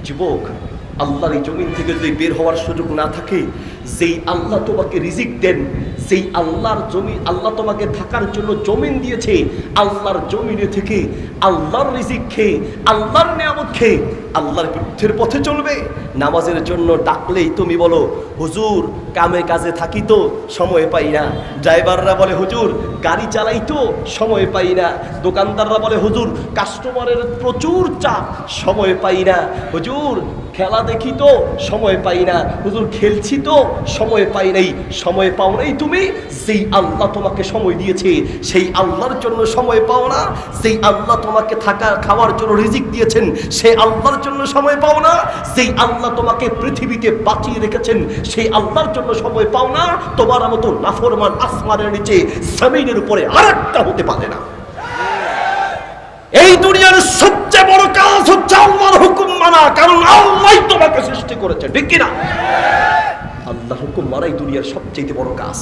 যুবক, আল্লাহর এই জমিন থেকে যদি বের হওয়ার সুযোগ না থাকে, যেই আল্লাহ তোমাকে রিজিক দেন, সেই আল্লাহর জমি, আল্লাহ তোমাকে থাকার জন্য জমিন দিয়েছে, আল্লাহর জমিনে থেকে আল্লাহর রিজিক খেয়ে, আল্লাহর নিয়ামত খেয়ে আল্লাহর বিরুদ্ধের পথে চলবে? নামাজের জন্য ডাকলেই তুমি বলো হুজুর কামে কাজে থাকি তো সময় পাই না। ড্রাইভাররা বলে হুজুর গাড়ি চালাই তো সময় পাই না। দোকানদাররা বলে হুজুর কাস্টমারের প্রচুর চাপ, সময় পাই না। হুজুর খেলা দেখি তো সময় পাই না। হুজুর খেলছি তো সময় পাই নাই। সময় পাও নাই তুমি? যেই আল্লাহ তোমাকে সময় দিয়েছে সেই আল্লাহর জন্য সময় পাও না? যেই আল্লাহ তোমাকে থাকা খাওয়ার জন্য রিজিক দিয়েছেন সেই আল্লাহর জন্য সময় পাও না? যেই আল্লাহ তোমাকে পৃথিবীতে বাঁচিয়ে রেখেছেন সেই আল্লাহর জন্য সময় পাও না? তোমার মতো নাফরমান আসমানের নিচে জমিনের উপরে আরেকটা হতে পারে না। এই দুনিয়ার সবচেয়ে বড় কাজ হচ্ছে আল্লাহর হুকুম মানা, কারণ আল্লাহই তোমাকে সৃষ্টি করেছে, ঠিক কিনা? আল্লাহর হুকুম মানাই দুনিয়ার সবচেয়ে বড় কাজ।